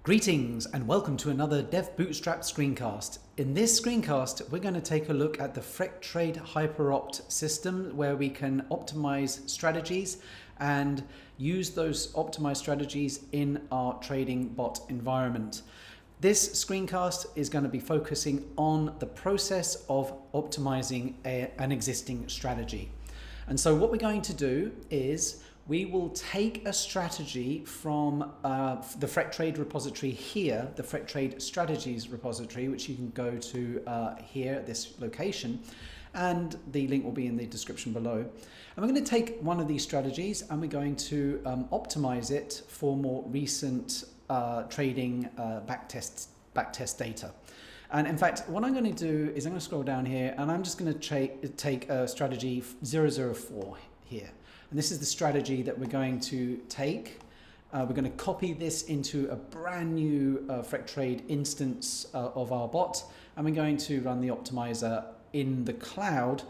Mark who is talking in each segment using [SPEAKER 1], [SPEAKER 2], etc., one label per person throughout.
[SPEAKER 1] Greetings and welcome to another Dev Bootstrap screencast. In this screencast, we're going to take a look at the Freqtrade Hyperopt system where we can optimize strategies and use those optimized strategies in our trading bot environment. This screencast is going to be focusing on the process of optimizing an existing strategy. And so what we're going to do is we will take a strategy from the Freqtrade repository here, the Freqtrade strategies repository, which you can go to here at this location, and the link will be in the description below. And we're going to take one of these strategies and we're going to optimize it for more recent trading backtest data. And in fact, what I'm going to do is I'm going to scroll down here and I'm just going to take a strategy 004 here. And this is the strategy that we're going to take. We're going to copy this into a brand new Freqtrade instance of our bot, and we're going to run the optimizer in the cloud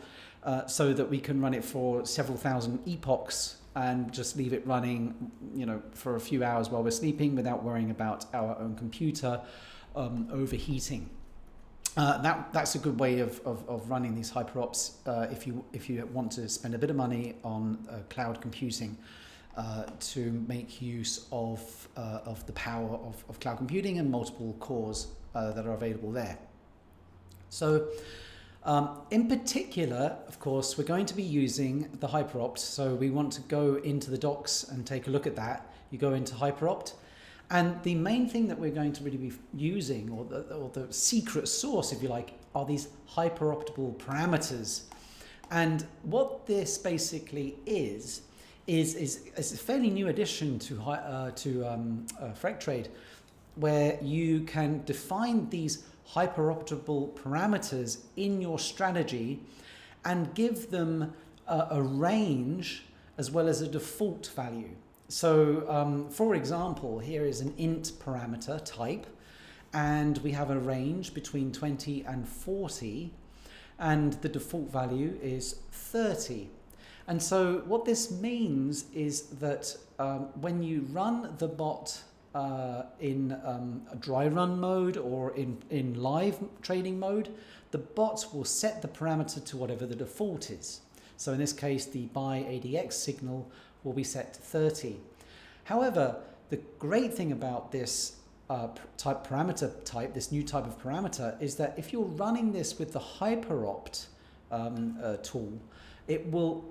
[SPEAKER 1] so that we can run it for several thousand epochs and just leave it running, for a few hours while we're sleeping without worrying about our own computer overheating. That's a good way of running these hyperopts if you want to spend a bit of money on cloud computing to make use of the power of cloud computing and multiple cores that are available there. So in particular, of course, we're going to be using the Hyperopt. So we want to go into the docs and take a look at that. You go into Hyperopt. And the main thing that we're going to really be using, or the secret sauce, if you like, are these hyperoptable parameters. And what this basically is a fairly new addition to Freqtrade, where you can define these hyperoptable parameters in your strategy and give them a range as well as a default value. So, for example, here is an int parameter type, and we have a range between 20 and 40, and the default value is 30. And so what this means is that when you run the bot in a dry run mode or in live trading mode, the bot will set the parameter to whatever the default is. So in this case, the buy ADX signal will be set to 30. However, the great thing about this parameter type, this new type of parameter, is that if you're running this with the Hyperopt tool, it will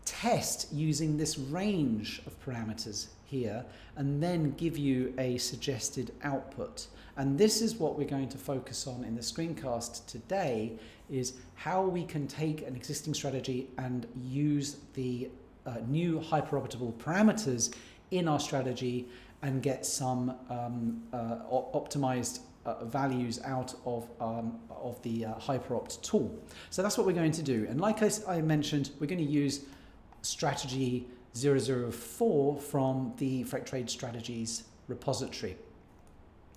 [SPEAKER 1] test using this range of parameters here and then give you a suggested output. And this is what we're going to focus on in the screencast today, is how we can take an existing strategy and use the new hyperoptable parameters in our strategy and get some optimized values out of the Hyperopt tool. So that's what we're going to do. And like I mentioned, we're going to use strategy 004 from the Freqtrade strategies repository.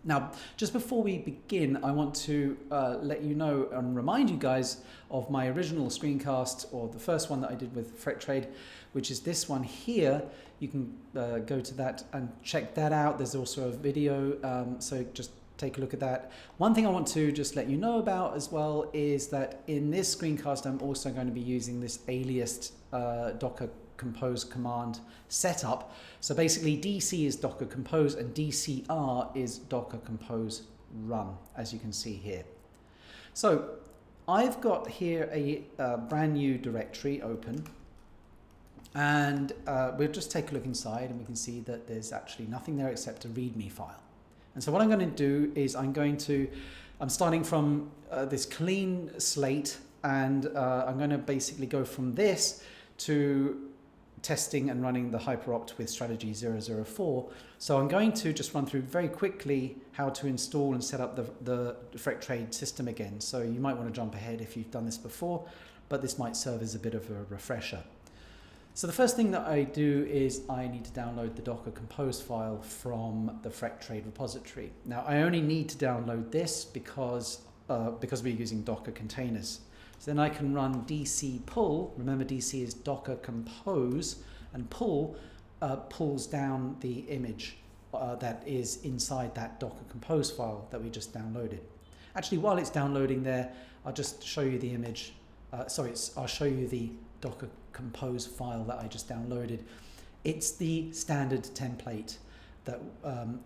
[SPEAKER 1] Now, just before we begin, I want to let you know and remind you guys of my original screencast, or the first one that I did with Freqtrade, which is this one here. You can go to that and check that out. There's also a video, so just take a look at that. One thing I want to just let you know about as well is that in this screencast, I'm also going to be using this alias Docker compose command setup. So basically DC is Docker compose and DCR is Docker compose run, as you can see here. So I've got here a brand new directory open, and we'll just take a look inside and we can see that there's actually nothing there except a README file. And so what I'm going to do is I'm starting from this clean slate, and I'm going to basically go from this to testing and running the Hyperopt with strategy 004. So I'm going to just run through very quickly how to install and set up the Freqtrade system again. So you might want to jump ahead if you've done this before, but this might serve as a bit of a refresher. So the first thing that I do is I need to download the Docker Compose file from the Freqtrade repository. Now I only need to download this because we're using Docker containers. So then I can run DC pull. Remember, DC is Docker compose, and pull pulls down the image that is inside that Docker Compose file that we just downloaded. Actually, while it's downloading there, I'll just show you the image. I'll show you the Docker Compose file that I just downloaded. It's the standard template that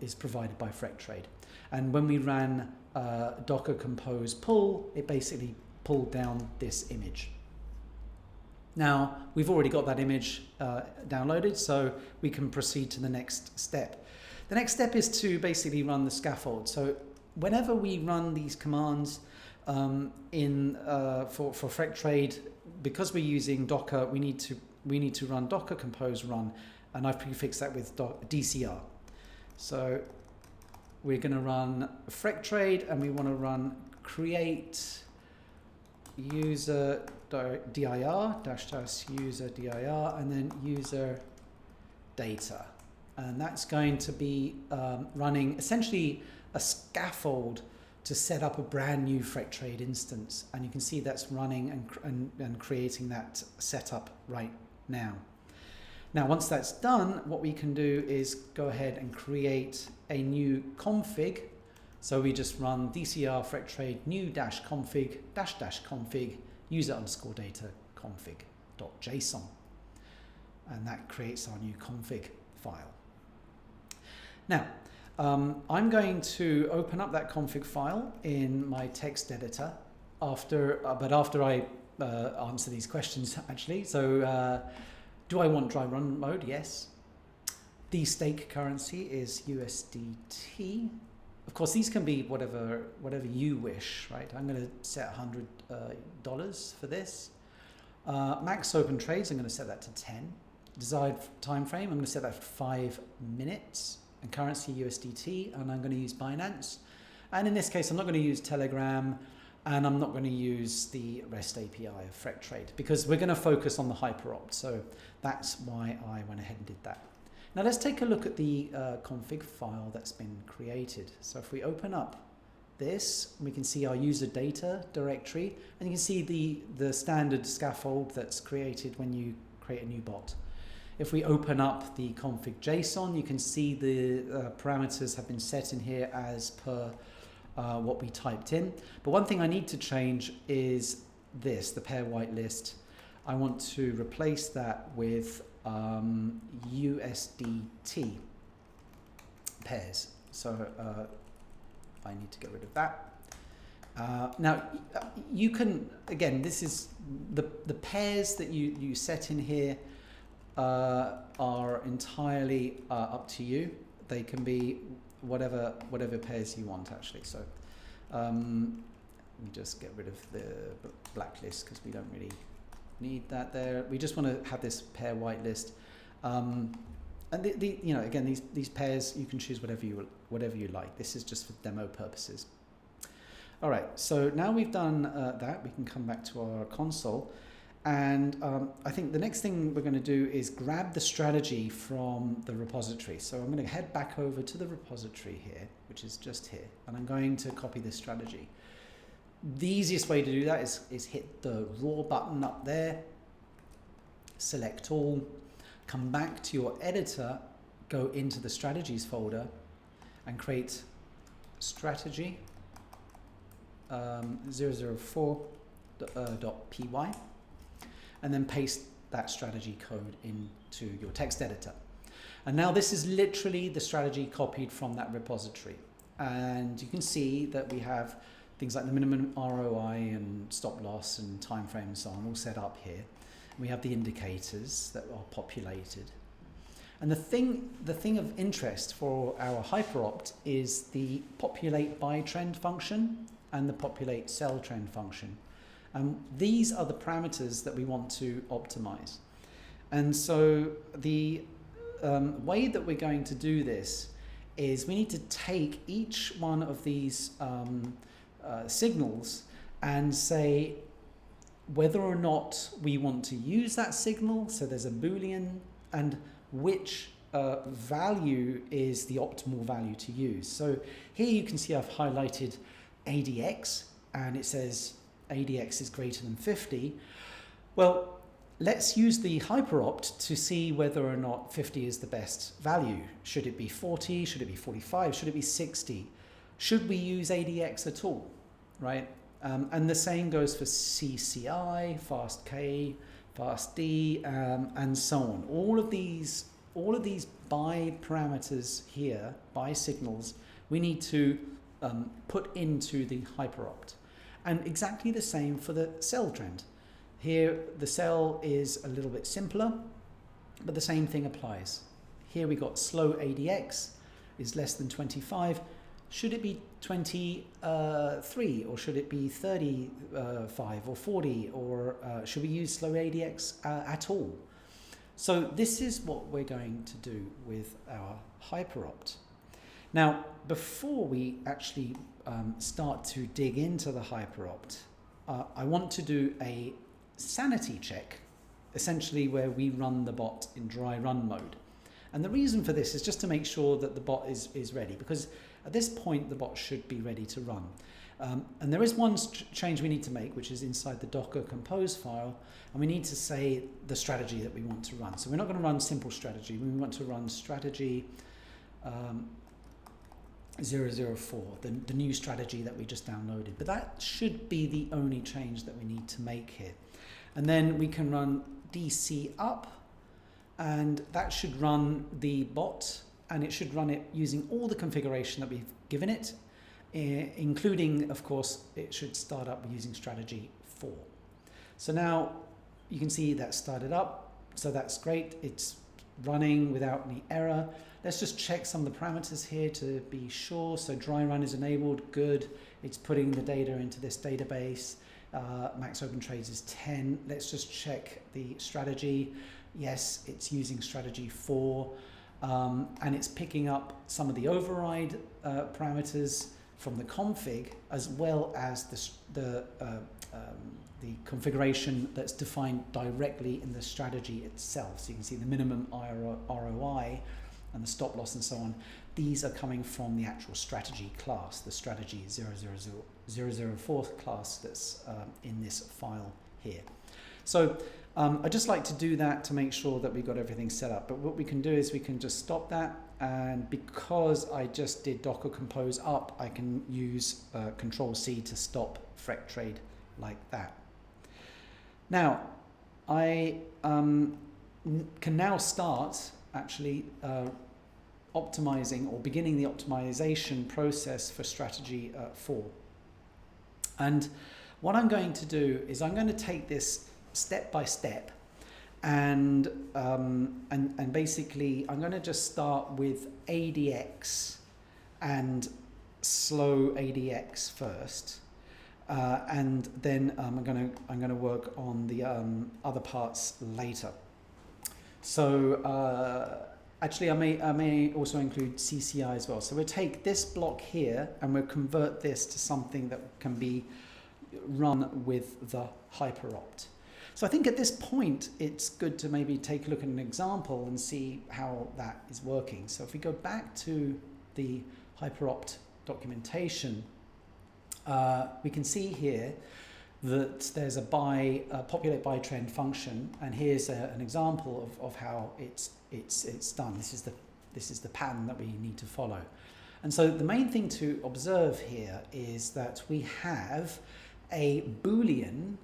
[SPEAKER 1] is provided by Freqtrade. And when we ran Docker Compose pull, it basically pulled down this image. Now, we've already got that image downloaded, so we can proceed to the next step. The next step is to basically run the scaffold. So whenever we run these commands for Freqtrade, because we're using Docker, we need to run Docker Compose run, and I've prefixed that with DCR. So we're going to run Freqtrade, and we want to run create user dir -- user dir, and then user data, and that's going to be running essentially a scaffold to set up a brand new Freqtrade instance, and you can see that's running and creating that setup right now. Now, once that's done, what we can do is go ahead and create a new config. So we just run DCR Freqtrade new -config --config user_data config.json, and that creates our new config file. Now, I'm going to open up that config file in my text editor after I answer these questions actually. So do I want dry run mode? Yes. The stake currency is USDT. Of course, these can be whatever you wish, right? I'm going to set $100 for this. Max open trades, I'm going to set that to 10. Desired time frame, I'm going to set that for 5 minutes. And currency USDT, and I'm going to use Binance. And in this case, I'm not going to use Telegram, and I'm not going to use the REST API of Freqtrade, because we're going to focus on the Hyperopt. So that's why I went ahead and did that. Now let's take a look at the config file that's been created. So if we open up this, we can see our user data directory, and you can see the standard scaffold that's created when you create a new bot. If we open up the config JSON, you can see the parameters have been set in here as per what we typed in. But one thing I need to change is this, the pair whitelist. I want to replace that with USDT pairs. So I need to get rid of that. Now, you can, again, this is the pairs that you set in here are entirely up to you. They can be whatever pairs you want, actually. So let me just get rid of the blacklist because we don't really need that there. We just want to have this pair whitelist. And again, these pairs, you can choose whatever you like. This is just for demo purposes. All right, so now we've done that, we can come back to our console. And I think the next thing we're going to do is grab the strategy from the repository. So I'm going to head back over to the repository here, which is just here, and I'm going to copy this strategy. The easiest way to do that is hit the raw button up there, select all, come back to your editor, go into the strategies folder, and create strategy 004.py. and then paste that strategy code into your text editor. And now this is literally the strategy copied from that repository. And you can see that we have things like the minimum ROI and stop loss and time frame and so on all set up here. We have the indicators that are populated. And the thing of interest for our Hyperopt is the populate buy trend function and the populate sell trend function. And these are the parameters that we want to optimize. And so the way that we're going to do this is we need to take each one of these signals and say whether or not we want to use that signal. So there's a Boolean, and which value is the optimal value to use. So here you can see I've highlighted ADX, and it says ADX is greater than 50. Well, let's use the Hyperopt to see whether or not 50 is the best value. Should it be 40? Should it be 45? Should it be 60? Should we use ADX at all, right? And the same goes for CCI, FastK, FastD, and so on. All of these buy parameters here, buy signals, we need to put into the Hyperopt. And exactly the same for the sell trend. Here, the sell is a little bit simpler, but the same thing applies. Here we got slow ADX is less than 25. Should it be 23 or should it be 35 or 40 or should we use slow ADX at all? So this is what we're going to do with our Hyperopt. Now, before we actually start to dig into the Hyperopt, I want to do a sanity check, essentially where we run the bot in dry run mode. And the reason for this is just to make sure that the bot is ready, because at this point the bot should be ready to run. And there is one change we need to make, which is inside the Docker compose file, and we need to say the strategy that we want to run. So we're not going to run simple strategy, we want to run strategy 004, the new strategy that we just downloaded. But that should be the only change that we need to make here. And then we can run DC up, and that should run the bot, and it should run it using all the configuration that we've given it, including, of course, it should start up using strategy 4. So now you can see that started up, so that's great. It's running without any error. Let's just check some of the parameters here to be sure. So dry run is enabled, good. It's putting the data into this database. Max open trades is 10. Let's just check the strategy. Yes, it's using strategy 4, and it's picking up some of the override parameters from the config, as well as the configuration that's defined directly in the strategy itself. So you can see the minimum ROI and the stop loss and so on. These are coming from the actual strategy class, the strategy 004 class that's in this file here. So I'd just like to do that to make sure that we've got everything set up. But what we can do is we can just stop that, and because I just did Docker compose up, I can use Control-C to stop Freqtrade like that. Now, I can now start actually optimizing or beginning the optimization process for strategy 4. And what I'm going to do is I'm going to take this step by step, and basically I'm going to just start with ADX and slow ADX first, and then I'm going to work on the other parts later. So actually I may also include CCI as well. So we'll take this block here and we'll convert this to something that can be run with the Hyperopt. So I think at this point it's good to maybe take a look at an example and see how that is working. So if we go back to the Hyperopt documentation, we can see here that there's a populate by trend function, and here's an example of how it's done. This is the pattern that we need to follow. And so the main thing to observe here is that we have a Boolean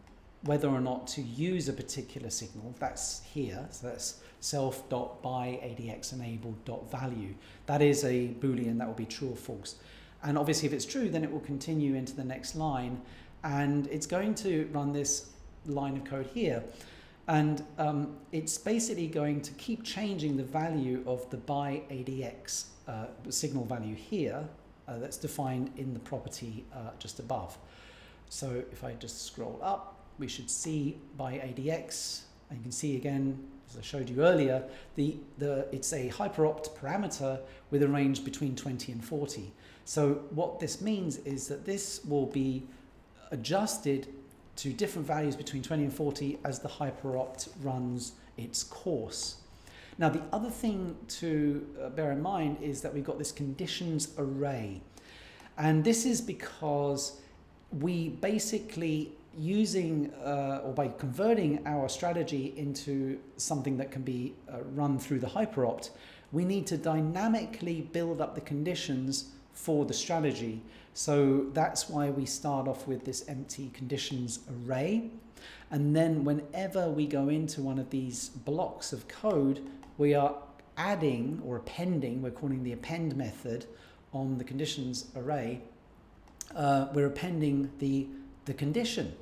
[SPEAKER 1] whether or not to use a particular signal. That's here, so that's self.buy_ADX_enable.value. That is a Boolean that will be true or false. And obviously if it's true, then it will continue into the next line, and it's going to run this line of code here. And it's basically going to keep changing the value of the buy ADX signal value here that's defined in the property just above. So if I just scroll up, we should see buy ADX, and you can see again, as I showed you earlier, it's a Hyperopt parameter with a range between 20 and 40. So what this means is that this will be adjusted to different values between 20 and 40 as the Hyperopt runs its course. Now the other thing to bear in mind is that we've got this conditions array, and this is because we basically using or by converting our strategy into something that can be run through the Hyperopt, we need to dynamically build up the conditions for the strategy. So that's why we start off with this empty conditions array. And then whenever we go into one of these blocks of code, we are adding or appending, we're calling the append method on the conditions array, we're appending the condition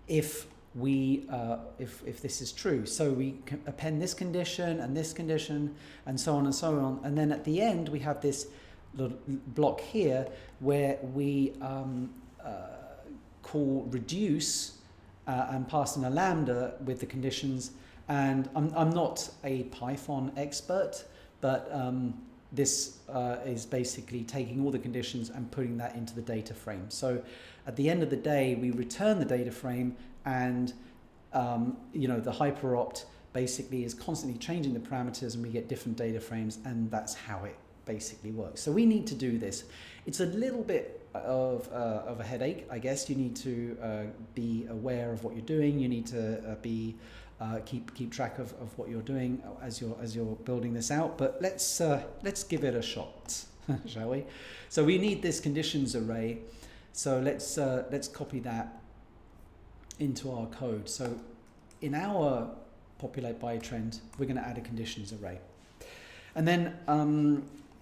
[SPEAKER 1] if this is true. So we can append this condition and so on and so on. And then at the end, we have this little block here where we call reduce and pass in a lambda with the conditions. And I'm not a Python expert, but this is basically taking all the conditions and putting that into the data frame. So at the end of the day, we return the data frame, and the Hyperopt basically is constantly changing the parameters, and we get different data frames, and that's how it basically works. So we need to do this. It's a little bit of a headache, I guess. You need to be aware of what you're doing. You need to keep track of what you're doing as you're building this out. But let's give it a shot, shall we? So we need this conditions array. So let's copy that into our code. So in our populate by trend, we're going to add a conditions array, and then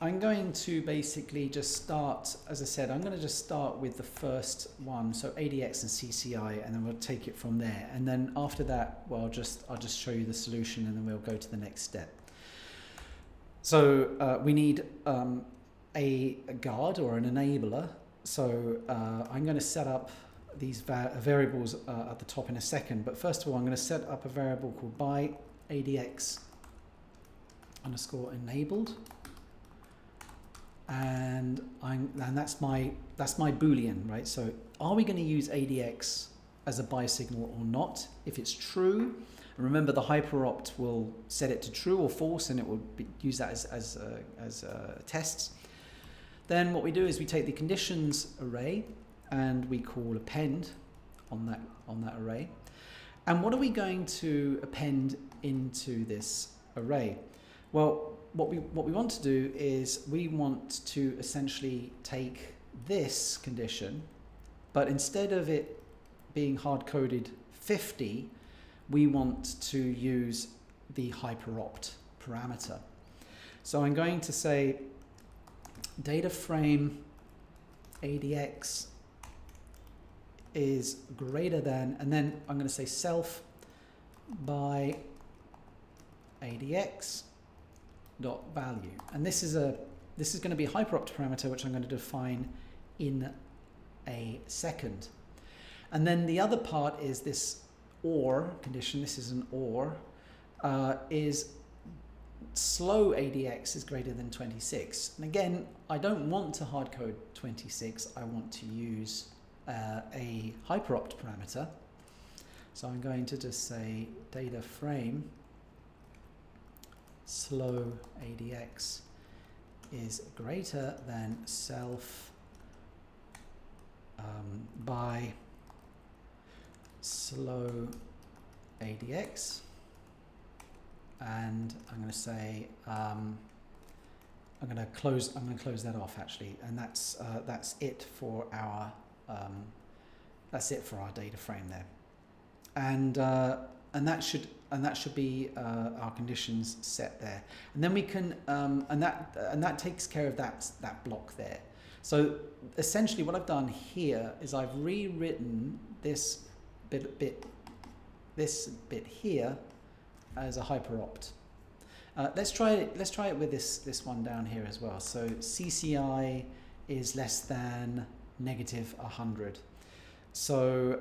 [SPEAKER 1] I'm going to basically just start, as I said, I'm going to just start with the first one, so ADX and CCI, and then we'll take it from there. And then after that, well, I'll just show you the solution, and then we'll go to the next step. So we need a guard or an enabler. So I'm going to set up these variables at the top in a second. But first of all, I'm going to set up a variable called buy ADX underscore enabled. And that's my Boolean, right? So are we going to use ADX as a buy signal or not? If it's true, and remember the Hyperopt will set it to true or false, and it will use that as tests. Then what we do is we take the conditions array and we call append on that array. And what are we going to append into this array? Well, what we want to do is we want to essentially take this condition, but instead of it being hard-coded 50, we want to use the Hyperopt parameter. So I'm going to say data frame ADX is greater than, and then I'm going to say self by ADX dot value, and this is going to be a Hyperopt parameter, which I'm going to define in a second. And then the other part is this OR condition. This is an OR is slow ADX is greater than 26. And again, I don't want to hard code 26. I want to use a Hyperopt parameter. So I'm going to just say data frame slow ADX is greater than self by slow ADX, and I'm going to say I'm going to close that off actually, and that's it for our data frame there, and that should be our conditions set there, and then we can and that takes care of that block there. So essentially, what I've done here is I've rewritten this bit here as a Hyperopt. Let's try it with this one down here as well. So CCI is less than -100. So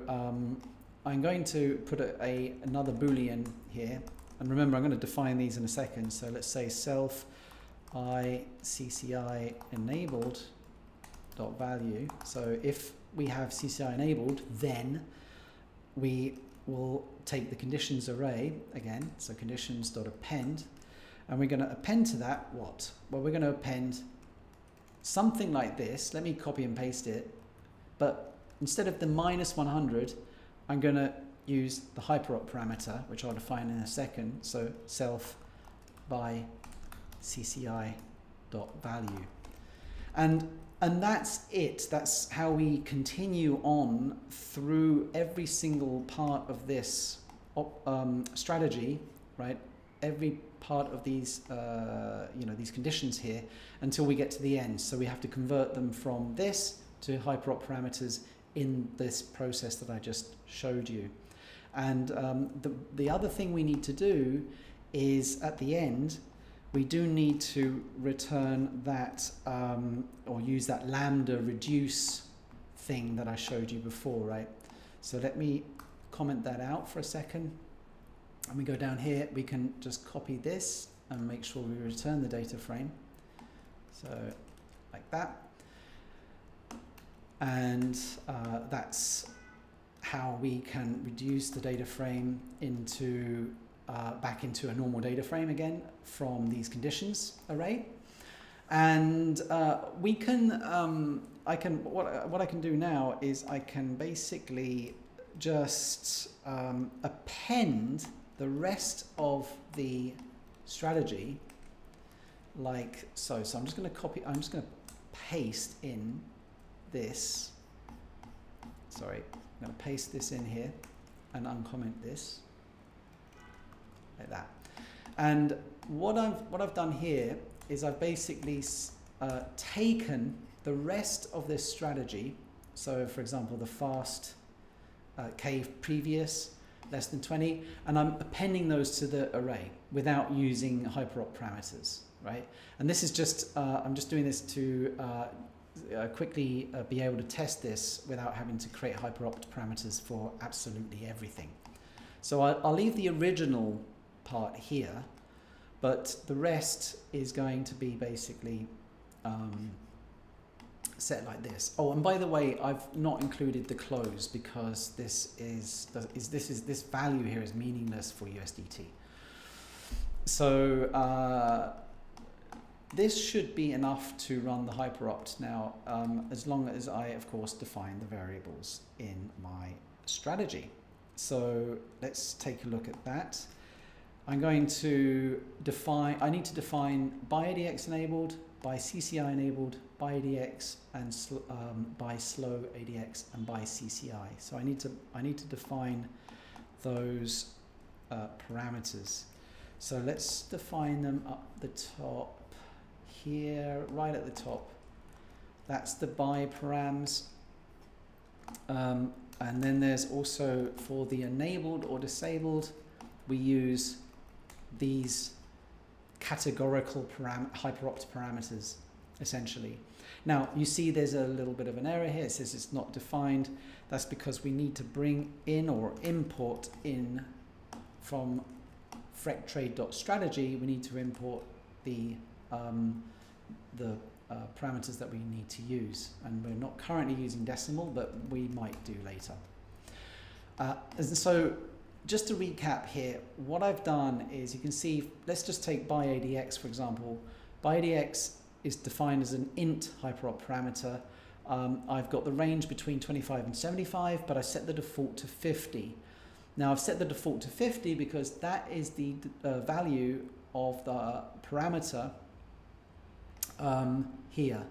[SPEAKER 1] I'm going to put another Boolean here, and remember I'm going to define these in a second. So let's say self I CCI enabled dot value. So if we have CCI enabled, then we will take the conditions array again. So conditions dot append, and we're going to append to that what? Well, we're going to append something like this. Let me copy and paste it, but instead of the -100, I'm going to use the Hyperopt parameter, which I'll define in a second. So self by CCI dot value, and that's it. That's how we continue on through every single part of this strategy, right? Every part of these these conditions here until we get to the end. So we have to convert them from this to Hyperopt parameters in this process that I just showed you. And the other thing we need to do is at the end, we do need to return that or use that lambda reduce thing that I showed you before, right? So let me comment that out for a second. And we go down here, we can just copy this and make sure we return the data frame. So like that. And that's how we can reduce the data frame into back into a normal data frame again from these conditions array. And we can what I can do now is I can basically just append the rest of the strategy like so. So I'm just going to copy, I'm just going to paste in this. Sorry, I'm going to paste this in here and uncomment this like that. And what I've done here is I've basically taken the rest of this strategy. So for example, the fast K previous less than 20, and I'm appending those to the array without using Hyperopt parameters, right? And this is just, I'm just doing this to quickly be able to test this without having to create Hyperopt parameters for absolutely everything. So I'll leave the original part here, but the rest is going to be basically set like this. Oh, and by the way, I've not included the close because this value here is meaningless for USDT. So this should be enough to run the Hyperopt now, as long as I, of course, define the variables in my strategy. So let's take a look at that. I'm going to define, I need to define buy ADX enabled, buy CCI enabled, buy ADX, and buy slow ADX, and buy CCI. So I need to define those parameters. So let's define them up the top here, right at the top. That's the buy params. And then there's also for the enabled or disabled, we use these categorical Hyperopt parameters, essentially. Now, you see there's a little bit of an error here. It says it's not defined. That's because we need to bring in or import in from Freqtrade.strategy. We need to import the parameters that we need to use. And we're not currently using decimal, but we might do later. So just to recap here, what I've done is you can see, let's just take buy ADX, for example. Buy ADX is defined as an int Hyperopt parameter. I've got the range between 25 and 75, but I set the default to 50. Now I've set the default to 50 because that is the value of the parameter here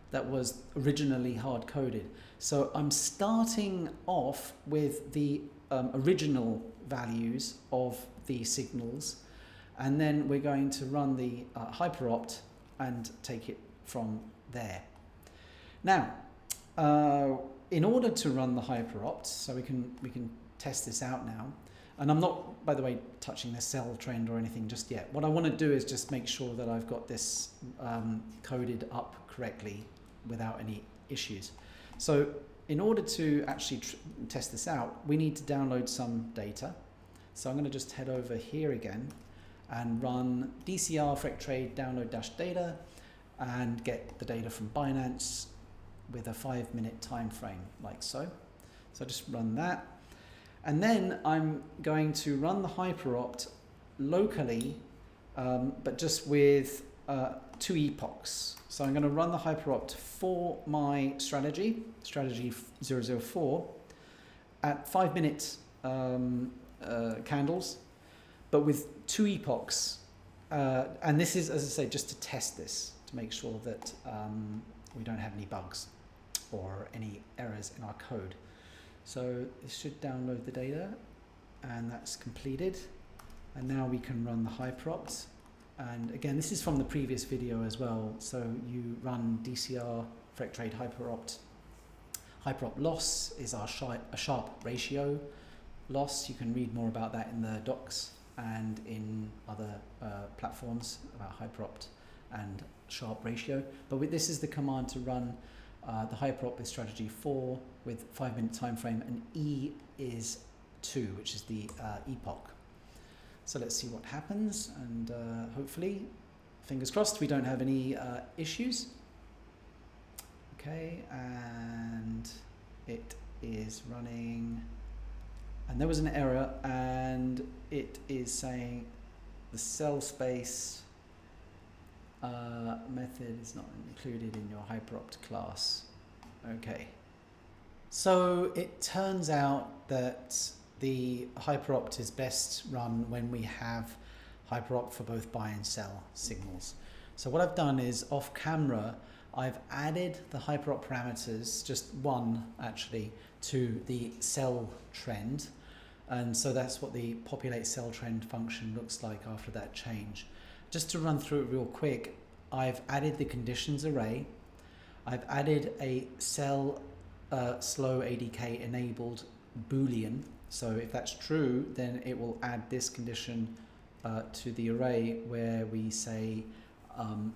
[SPEAKER 1] that was originally hard-coded. So I'm starting off with the original values of the signals, and then we're going to run the Hyperopt and take it from there. Now, in order to run the Hyperopt, so we can test this out now, and I'm not, by the way, touching the sell trend or anything just yet. What I want to do is just make sure that I've got this coded up correctly without any issues. So in order to actually test this out, we need to download some data. So I'm going to just head over here again and run DCR Freqtrade download-data and get the data from Binance with a 5-minute time frame, like so. So just run that. And then I'm going to run the Hyperopt locally, but just with 2 epochs. So I'm going to run the Hyperopt for my strategy 004, at 5-minute candles, but with 2 epochs. And this is, as I say, just to test this, to make sure that we don't have any bugs or any errors in our code. So this should download the data, and that's completed. And now we can run the Hyperopt. And again, this is from the previous video as well. So you run DCR, Freqtrade Hyperopt. Hyperopt loss is our sharp ratio loss. You can read more about that in the docs and in other platforms about Hyperopt and sharp ratio. But this is the command to run the Hyperopt with strategy 4 with 5-minute time frame, and E is 2, which is the epoch. So let's see what happens, and hopefully, fingers crossed, we don't have any issues. Okay, and it is running, and there was an error, and it is saying the cell space method is not included in your Hyperopt class. Okay, so it turns out that the Hyperopt is best run when we have Hyperopt for both buy and sell signals. So what I've done is, off camera, I've added the Hyperopt parameters, just one actually, to the sell trend. And so that's what the populate sell trend function looks like after that change. Just to run through it real quick, I've added the conditions array. I've added a sell slow ADK enabled Boolean. So if that's true, then it will add this condition to the array where we say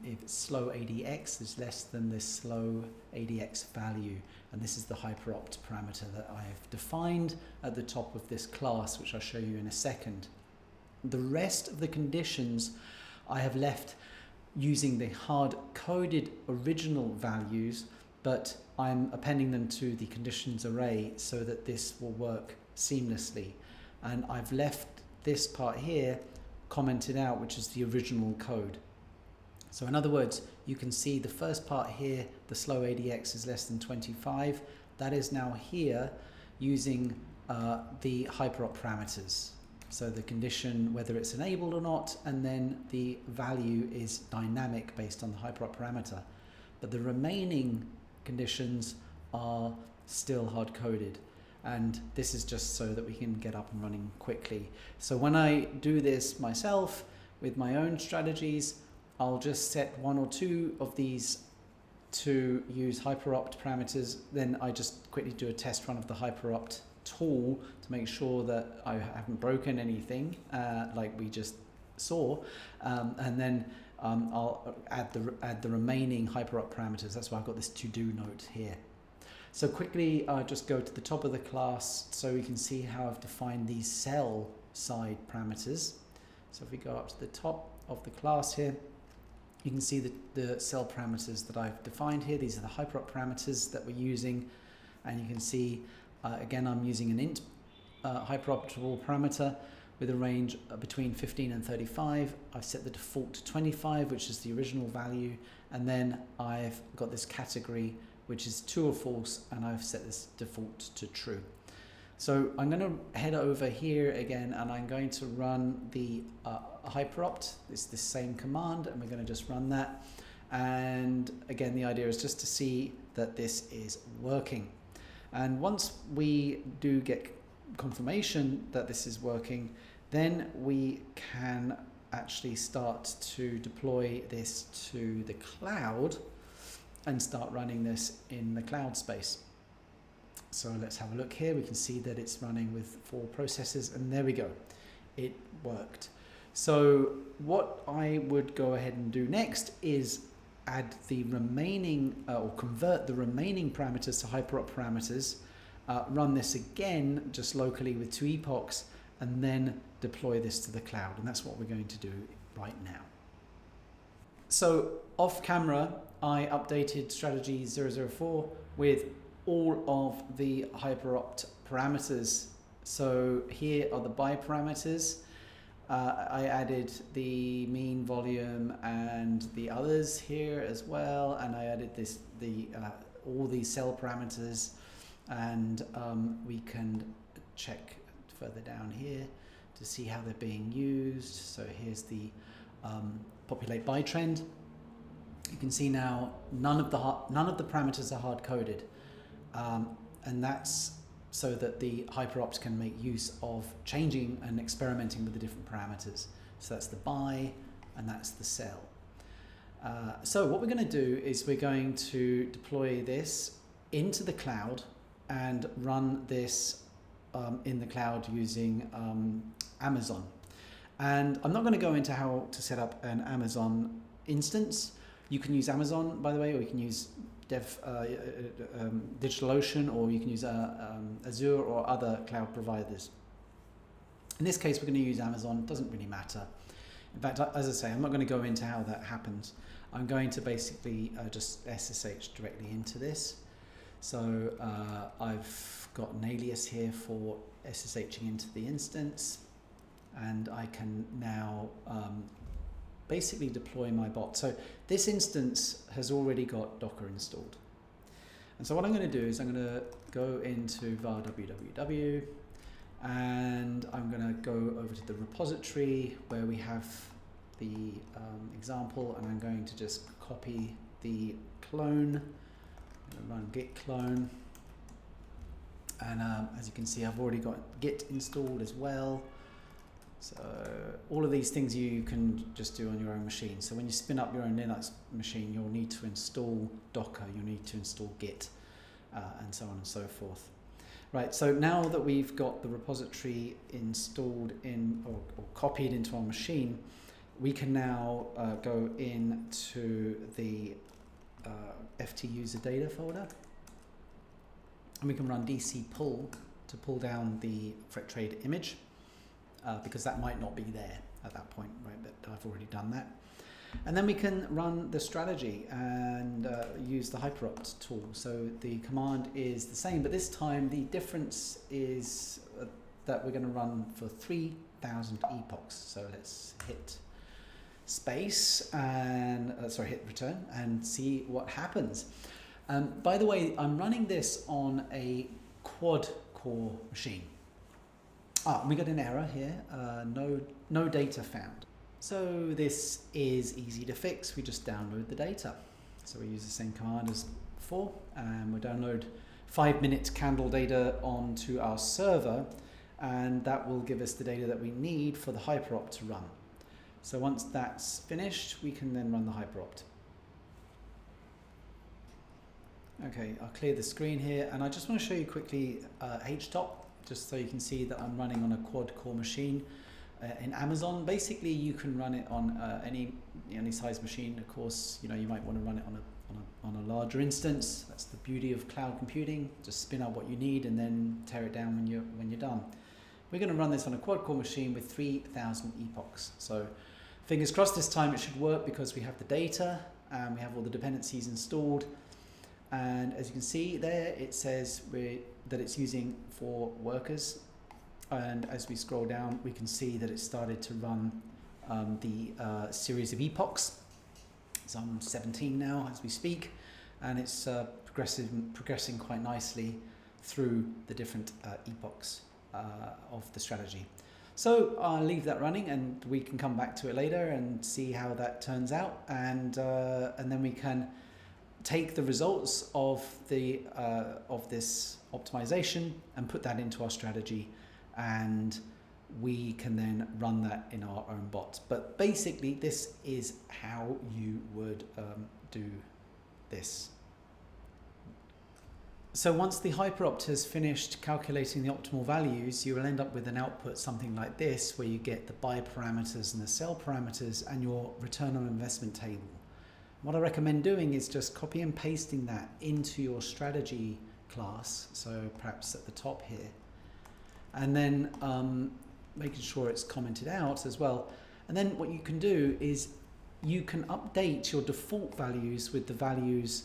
[SPEAKER 1] if slow ADX is less than this slow ADX value. And this is the Hyperopt parameter that I've defined at the top of this class, which I'll show you in a second. The rest of the conditions I have left using the hard-coded original values, but I'm appending them to the conditions array so that this will work seamlessly. And I've left this part here commented out, which is the original code. So in other words, you can see the first part here, the slow ADX is less than 25. That is now here using the Hyperopt parameters. So the condition, whether it's enabled or not, and then the value is dynamic based on the Hyperopt parameter. But the remaining conditions are still hard-coded. And this is just so that we can get up and running quickly. So when I do this myself with my own strategies, I'll just set 1 or 2 of these to use Hyperopt parameters. Then I just quickly do a test run of the Hyperopt tool to make sure that I haven't broken anything like we just saw, and then I'll add the remaining Hyperopt parameters. That's why I've got this to-do note here. So quickly just go to the top of the class so we can see how I've defined these cell side parameters. So if we go up to the top of the class here, you can see the cell parameters that I've defined here. These are the Hyperopt parameters that we're using, and you can see again, I'm using an int Hyperoptable parameter with a range between 15 and 35. I've set the default to 25, which is the original value, and then I've got this category, which is true or false, and I've set this default to true. So I'm going to head over here again, and I'm going to run the Hyperopt. It's the same command, and we're going to just run that. And again, the idea is just to see that this is working. And once we do get confirmation that this is working, then we can actually start to deploy this to the cloud and start running this in the cloud space. So let's have a look here. We can see that it's running with 4 processes, and there we go. It worked. So what I would go ahead and do next is add the remaining or convert the remaining parameters to Hyperopt parameters, run this again just locally with 2 epochs, and then deploy this to the cloud. And that's what we're going to do right now. So off camera, I updated strategy 004 with all of the Hyperopt parameters. So here are the buy parameters. I added the mean, volume, and the others here as well, and I added all these cell parameters, and we can check further down here to see how they're being used. So here's the populate by trend. You can see now none of the parameters are hard coded, and that's so that the Hyperopt can make use of changing and experimenting with the different parameters. So that's the buy and that's the sell. So what we're going to do is we're going to deploy this into the cloud and run this in the cloud using Amazon. And I'm not going to go into how to set up an Amazon instance. You can use Amazon, by the way, or you can use DigitalOcean, or you can use Azure or other cloud providers. In this case, we're going to use Amazon. It doesn't really matter. In fact, as I say, I'm not going to go into how that happens. I'm going to basically just SSH directly into this. So I've got an alias here for SSHing into the instance, and I can now basically deploy my bot. So this instance has already got Docker installed. And so what I'm going to do is I'm going to go into var www, and I'm going to go over to the repository where we have the example, and I'm going to just copy the clone. I'm going to run git clone. And as you can see, I've already got git installed as well. So all of these things you can just do on your own machine. So when you spin up your own Linux machine, you'll need to install Docker, you'll need to install Git, and so on and so forth. Right, so now that we've got the repository installed in or copied into our machine, we can now go into the FT user data folder, and we can run DC pull to pull down the Freqtrade image. Because that might not be there at that point, right? But I've already done that. And then we can run the strategy and use the Hyperopt tool. So the command is the same, but this time the difference is that we're going to run for 3,000 epochs. So let's hit space and hit return and see what happens. By the way, I'm running this on a quad core machine. We got an error here, no data found. So this is easy to fix, we just download the data. So we use the same command as before, and we download 5-minute candle data onto our server, and that will give us the data that we need for the Hyperopt to run. So once that's finished, we can then run the Hyperopt. Okay, I'll clear the screen here, and I just want to show you quickly HTOP, just so you can see that I'm running on a quad-core machine in Amazon. Basically, you can run it on any size machine. Of course, you might want to run it on a larger instance. That's the beauty of cloud computing. Just spin up what you need and then tear it down when you're done. We're going to run this on a quad-core machine with 3,000 epochs. So, fingers crossed this time it should work because we have the data and we have all the dependencies installed. And as you can see there, it says that it's using 4 workers. And as we scroll down, we can see that it started to run the series of epochs. It's on 17 now as we speak, and it's progressing quite nicely through the different epochs of the strategy. So I'll leave that running, and we can come back to it later and see how that turns out, and then we can take the results of this optimization and put that into our strategy, and we can then run that in our own bots. But basically, this is how you would do this. So once the Hyperopt has finished calculating the optimal values, you will end up with an output something like this, where you get the buy parameters and the sell parameters and your return on investment table. What I recommend doing is just copy and pasting that into your strategy class, so perhaps at the top here, and then making sure it's commented out as well. And then what you can do is you can update your default values with the values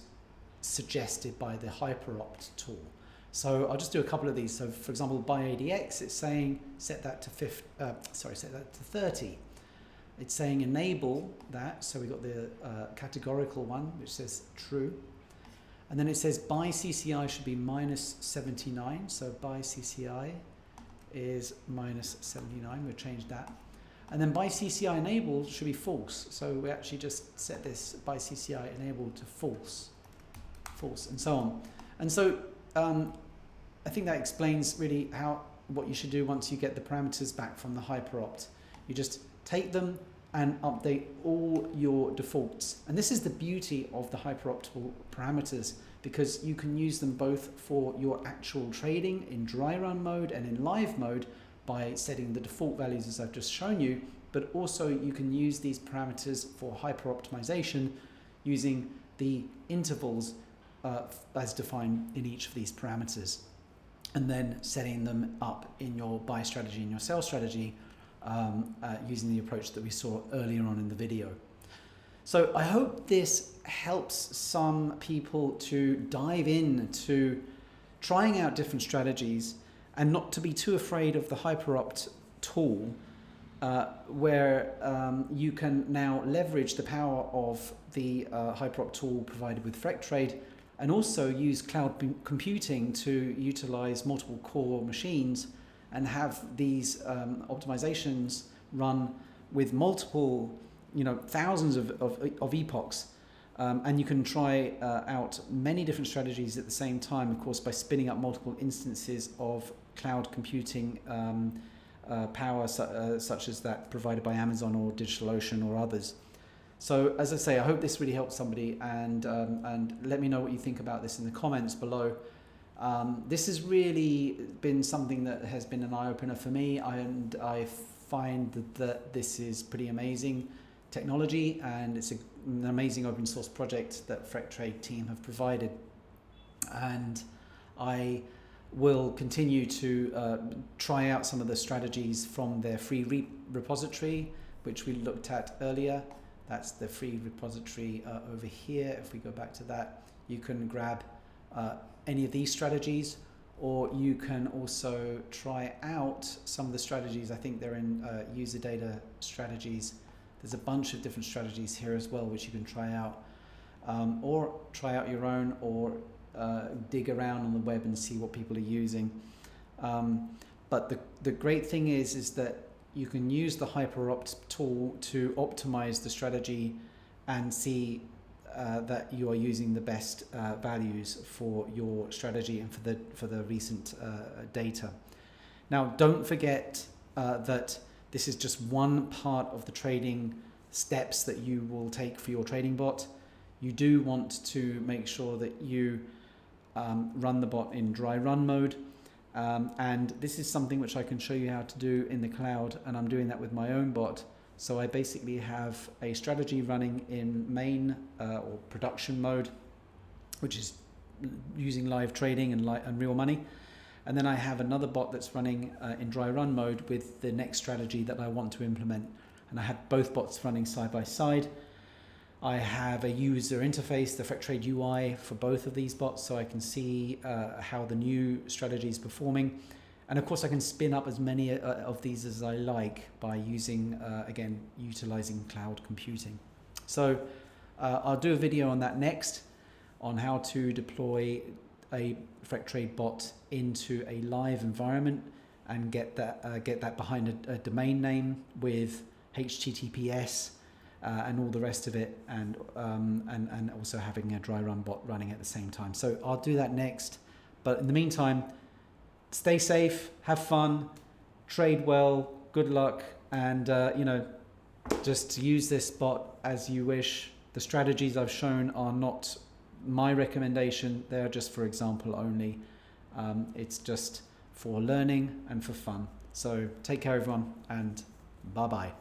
[SPEAKER 1] suggested by the Hyperopt tool. So I'll just do a couple of these. So for example, by ADX, it's saying set that to 30. It's saying enable that. So we got the categorical one, which says true. And then it says by CCI should be -79. So by CCI is -79. We'll change that. And then by CCI enabled should be false. So we actually just set this by CCI enabled to false, and so on. And so I think that explains really what you should do once you get the parameters back from the Hyperopt. You just take them and update all your defaults. And this is the beauty of the Hyperoptable parameters, because you can use them both for your actual trading in dry run mode and in live mode by setting the default values as I've just shown you, but also you can use these parameters for hyper optimization using the intervals as defined in each of these parameters, and then setting them up in your buy strategy and your sell strategy using the approach that we saw earlier on in the video. So I hope this helps some people to dive into trying out different strategies and not to be too afraid of the Hyperopt tool, where you can now leverage the power of the Hyperopt tool provided with Freqtrade, and also use cloud computing to utilize multiple core machines and have these optimizations run with multiple, thousands of epochs. And you can try out many different strategies at the same time, of course, by spinning up multiple instances of cloud computing power, such as that provided by Amazon or DigitalOcean or others. So as I say, I hope this really helps somebody, and let me know what you think about this in the comments below. This has really been something that has been an eye-opener for me, and I find that this is pretty amazing technology, and it's an amazing open source project that Freqtrade team have provided. And I will continue to try out some of the strategies from their free repository, which we looked at earlier. That's the free repository over here. If we go back to that, you can grab any of these strategies, or you can also try out some of the strategies. I think they're in user data strategies. There's a bunch of different strategies here as well, which you can try out, or try out your own, or dig around on the web and see what people are using. But the great thing is that you can use the Hyperopt tool to optimize the strategy and see that you are using the best values for your strategy and for the recent data. Now, don't forget that this is just one part of the trading steps that you will take for your trading bot. You do want to make sure that you run the bot in dry run mode. And this is something which I can show you how to do in the cloud, and I'm doing that with my own bot. So I basically have a strategy running in main or production mode, which is using live trading and real money. And then I have another bot that's running in dry run mode with the next strategy that I want to implement. And I have both bots running side by side. I have a user interface, the Freqtrade UI, for both of these bots, so I can see how the new strategy is performing. And of course, I can spin up as many of these as I like by using, again, utilizing cloud computing. So I'll do a video on that next, on how to deploy a Freqtrade bot into a live environment and get that behind a domain name with HTTPS. And all the rest of it, and also having a dry run bot running at the same time. So I'll do that next. But in the meantime, stay safe, have fun, trade well, good luck, and just use this bot as you wish. The strategies I've shown are not my recommendation; they're just for example only. It's just for learning and for fun. So take care, everyone, and bye bye.